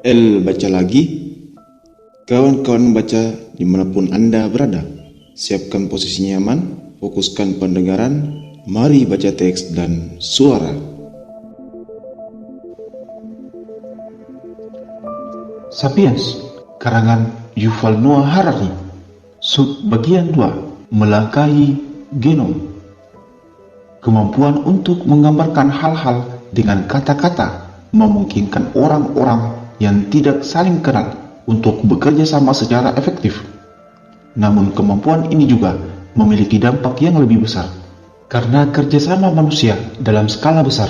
Baca lagi. Kawan-kawan baca dimanapun Anda berada. Siapkan posisi nyaman, fokuskan pendengaran, mari baca teks dan suara. Sapiens, karangan Yuval Noah Harari. Sub bagian 2, melangkahi genom. Kemampuan untuk menggambarkan hal-hal dengan kata-kata memungkinkan orang-orang yang tidak saling kenal untuk bekerja sama secara efektif. Namun kemampuan ini juga memiliki dampak yang lebih besar, karena kerjasama manusia dalam skala besar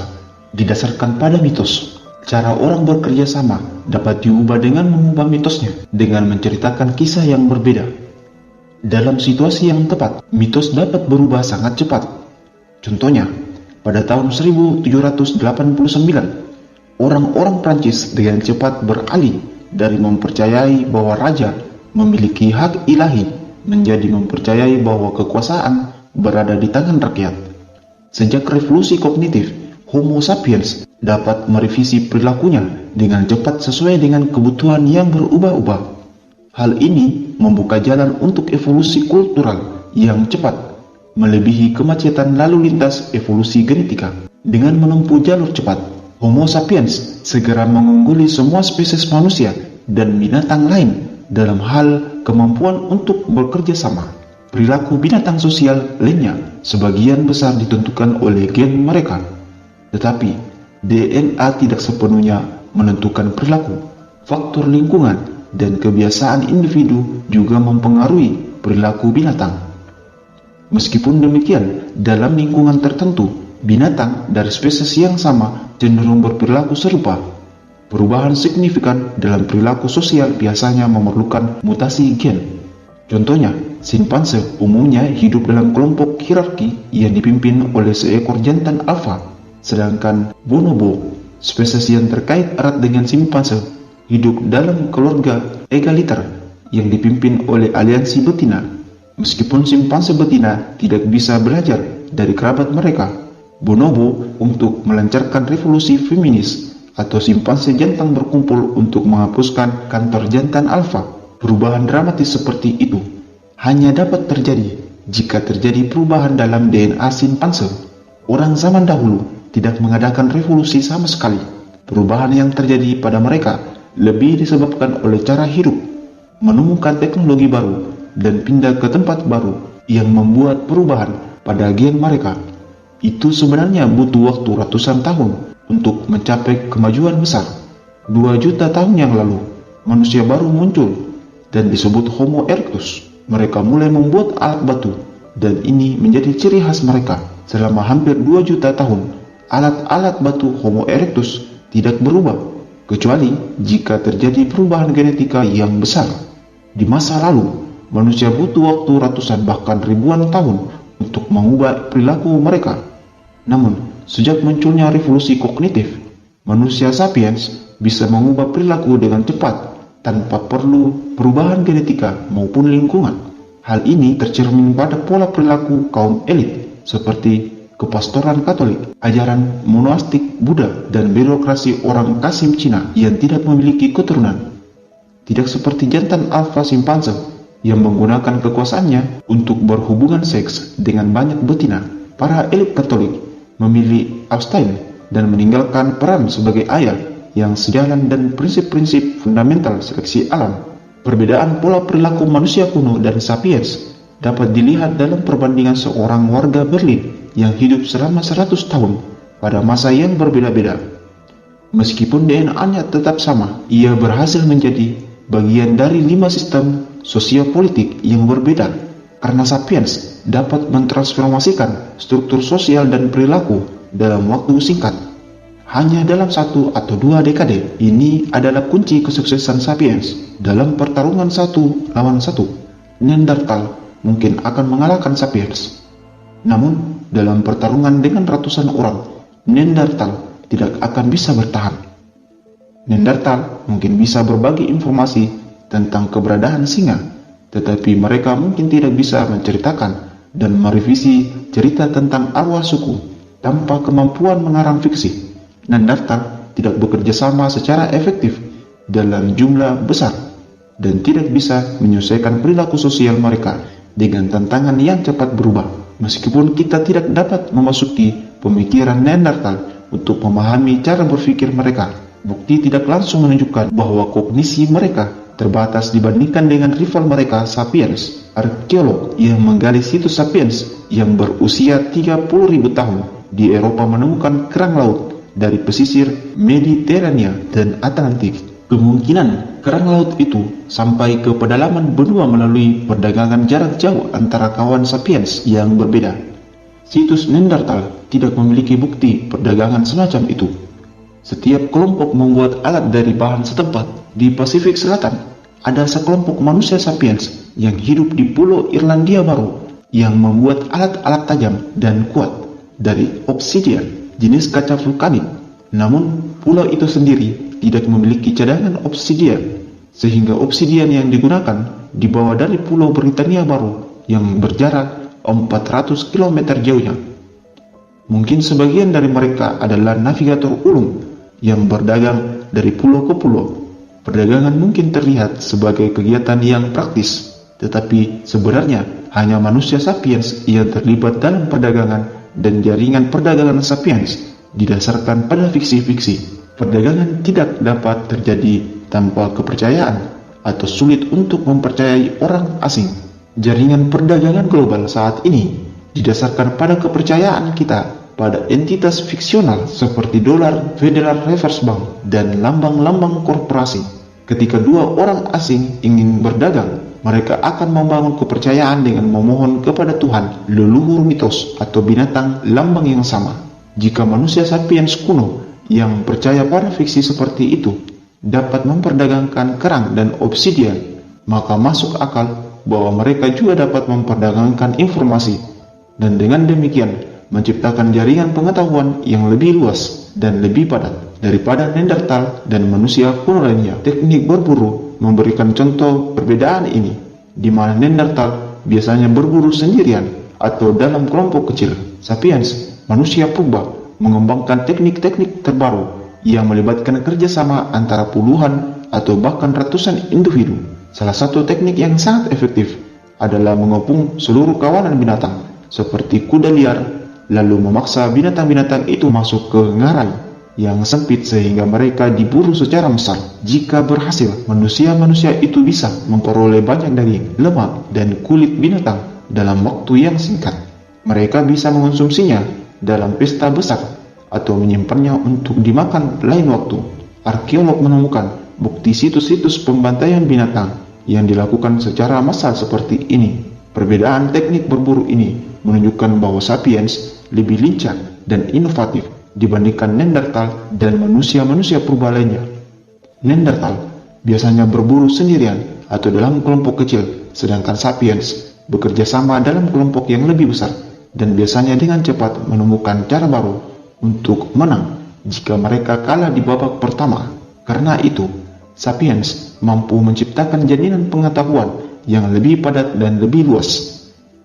didasarkan pada mitos. Cara orang bekerja sama dapat diubah dengan mengubah mitosnya dengan menceritakan kisah yang berbeda. Dalam situasi yang tepat, mitos dapat berubah sangat cepat. Contohnya, pada tahun 1789, orang-orang Prancis dengan cepat beralih dari mempercayai bahwa raja memiliki hak ilahi menjadi mempercayai bahwa kekuasaan berada di tangan rakyat. Sejak revolusi kognitif, Homo sapiens dapat merevisi perilakunya dengan cepat sesuai dengan kebutuhan yang berubah-ubah. Hal ini membuka jalan untuk evolusi kultural yang cepat, melebihi kemacetan lalu lintas evolusi genetika. Dengan menempuh jalur cepat, Homo sapiens segera mengungguli semua spesies manusia dan binatang lain dalam hal kemampuan untuk bekerja sama. Perilaku binatang sosial lainnya sebagian besar ditentukan oleh gen mereka, tetapi DNA tidak sepenuhnya menentukan perilaku. Faktor lingkungan dan kebiasaan individu juga mempengaruhi perilaku binatang. Meskipun demikian, dalam lingkungan tertentu, binatang dari spesies yang sama cenderung berperilaku serupa. Perubahan signifikan dalam perilaku sosial biasanya memerlukan mutasi gen. Contohnya, simpanse umumnya hidup dalam kelompok hierarki yang dipimpin oleh seekor jantan alfa, sedangkan bonobo, spesies yang terkait erat dengan simpanse, hidup dalam keluarga egaliter yang dipimpin oleh aliansi betina. Meskipun simpanse betina tidak bisa belajar dari kerabat mereka, bonobo untuk melancarkan revolusi feminis atau simpanse jantan berkumpul untuk menghapuskan kantor jantan alfa. Perubahan dramatis seperti itu hanya dapat terjadi jika terjadi perubahan dalam DNA simpanse. Orang zaman dahulu tidak mengadakan revolusi sama sekali. Perubahan yang terjadi pada mereka lebih disebabkan oleh cara hidup, menemukan teknologi baru, dan pindah ke tempat baru yang membuat perubahan pada gen mereka. Itu sebenarnya butuh waktu ratusan tahun untuk mencapai kemajuan besar. 2 juta tahun yang lalu, manusia baru muncul dan disebut Homo erectus. Mereka mulai membuat alat batu, dan ini menjadi ciri khas mereka. Selama hampir 2 juta tahun, alat-alat batu Homo erectus tidak berubah, kecuali jika terjadi perubahan genetika yang besar. Di masa lalu, manusia butuh waktu ratusan bahkan ribuan tahun untuk mengubah perilaku mereka. Namun, sejak munculnya revolusi kognitif, manusia sapiens bisa mengubah perilaku dengan cepat tanpa perlu perubahan genetika maupun lingkungan. Hal ini tercermin pada pola perilaku kaum elit seperti kepastoran Katolik, ajaran monastik Buddha, dan birokrasi orang Kasim Cina yang tidak memiliki keturunan. Tidak seperti jantan alfa simpanse yang menggunakan kekuasaannya untuk berhubungan seks dengan banyak betina, para elit Katolik memilih abstain dan meninggalkan peran sebagai ayah yang sejalan dan prinsip-prinsip fundamental seleksi alam. Perbedaan pola perilaku manusia kuno dan sapiens dapat dilihat dalam perbandingan seorang warga Berlin yang hidup selama 100 tahun pada masa yang berbeda-beda. Meskipun DNA-nya tetap sama, ia berhasil menjadi bagian dari 5 sistem sosiopolitik yang berbeda, karena sapiens dapat mentransformasikan struktur sosial dan perilaku dalam waktu singkat. Hanya dalam 1 atau 2 dekade, ini adalah kunci kesuksesan sapiens. Dalam pertarungan 1 lawan 1, Neanderthal mungkin akan mengalahkan sapiens. Namun, dalam pertarungan dengan ratusan orang, Neanderthal tidak akan bisa bertahan. Neanderthal mungkin bisa berbagi informasi tentang keberadaan singa, tetapi mereka mungkin tidak bisa menceritakan dan merevisi cerita tentang arwah suku tanpa kemampuan mengarang fiksi. Neanderthal tidak bekerja sama secara efektif dalam jumlah besar dan tidak bisa menyelesaikan perilaku sosial mereka dengan tantangan yang cepat berubah. Meskipun kita tidak dapat memasuki pemikiran Neanderthal untuk memahami cara berpikir mereka, bukti tidak langsung menunjukkan bahwa kognisi mereka terbatas dibandingkan dengan rival mereka Sapiens. Arkeolog yang menggali situs Sapiens yang berusia 30.000 tahun di Eropa menemukan kerang laut dari pesisir Mediterania dan Atlantik. Kemungkinan kerang laut itu sampai ke pedalaman benua melalui perdagangan jarak jauh antara kawan Sapiens yang berbeda. Situs Neanderthal tidak memiliki bukti perdagangan semacam itu. Setiap kelompok membuat alat dari bahan setempat. Di Pasifik Selatan, ada sekelompok manusia Sapiens yang hidup di Pulau Irlandia Baru yang membuat alat-alat tajam dan kuat dari obsidian, jenis kaca vulkanik. Namun, pulau itu sendiri tidak memiliki cadangan obsidian, sehingga obsidian yang digunakan dibawa dari Pulau Britania Baru yang berjarak 400 km jauhnya. Mungkin sebagian dari mereka adalah navigator ulung yang berdagang dari pulau ke pulau. Perdagangan mungkin terlihat sebagai kegiatan yang praktis, tetapi sebenarnya hanya manusia Sapiens yang terlibat dalam perdagangan, dan jaringan perdagangan Sapiens didasarkan pada fiksi-fiksi. Perdagangan tidak dapat terjadi tanpa kepercayaan atau sulit untuk mempercayai orang asing. Jaringan perdagangan global saat ini didasarkan pada kepercayaan kita pada entitas fiksional seperti dolar, Federal Reserve Bank, dan lambang-lambang korporasi. Ketika dua orang asing ingin berdagang, mereka akan membangun kepercayaan dengan memohon kepada Tuhan, leluhur mitos, atau binatang lambang yang sama. Jika manusia Sapiens kuno yang percaya pada fiksi seperti itu dapat memperdagangkan kerang dan obsidian, maka masuk akal bahwa mereka juga dapat memperdagangkan informasi, dan dengan demikian menciptakan jaringan pengetahuan yang lebih luas dan lebih padat daripada Neanderthal dan manusia kuno lainnya. Teknik berburu memberikan contoh perbedaan ini, di mana Neanderthal biasanya berburu sendirian atau dalam kelompok kecil. Sapiens, manusia purba, mengembangkan teknik-teknik terbaru yang melibatkan kerjasama antara puluhan atau bahkan ratusan individu. Salah satu teknik yang sangat efektif adalah mengepung seluruh kawanan binatang seperti kuda liar, lalu memaksa binatang-binatang itu masuk ke ngarai yang sempit sehingga mereka diburu secara massal. Jika berhasil, manusia-manusia itu bisa memperoleh banyak daging, lemak, dan kulit binatang dalam waktu yang singkat. Mereka bisa mengonsumsinya dalam pesta besar atau menyimpannya untuk dimakan lain waktu. Arkeolog menemukan bukti situs-situs pembantaian binatang yang dilakukan secara massal seperti ini. Perbedaan teknik berburu ini menunjukkan bahwa Sapiens lebih lincah dan inovatif dibandingkan Neanderthal dan manusia-manusia purba lainnya. Neanderthal biasanya berburu sendirian atau dalam kelompok kecil, sedangkan Sapiens bekerja sama dalam kelompok yang lebih besar dan biasanya dengan cepat menemukan cara baru untuk menang jika mereka kalah di babak pertama. Karena itu, Sapiens mampu menciptakan jalinan pengetahuan yang lebih padat dan lebih luas.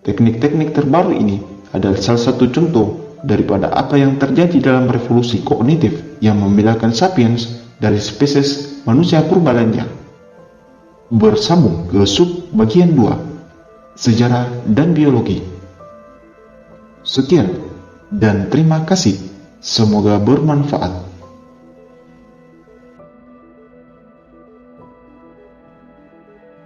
Teknik-teknik terbaru ini adalah salah satu contoh daripada apa yang terjadi dalam revolusi kognitif yang membedakan Sapiens dari spesies manusia purba lainnya. Bersambung ke sub bagian 2, sejarah dan biologi. Sekian dan terima kasih. Semoga bermanfaat.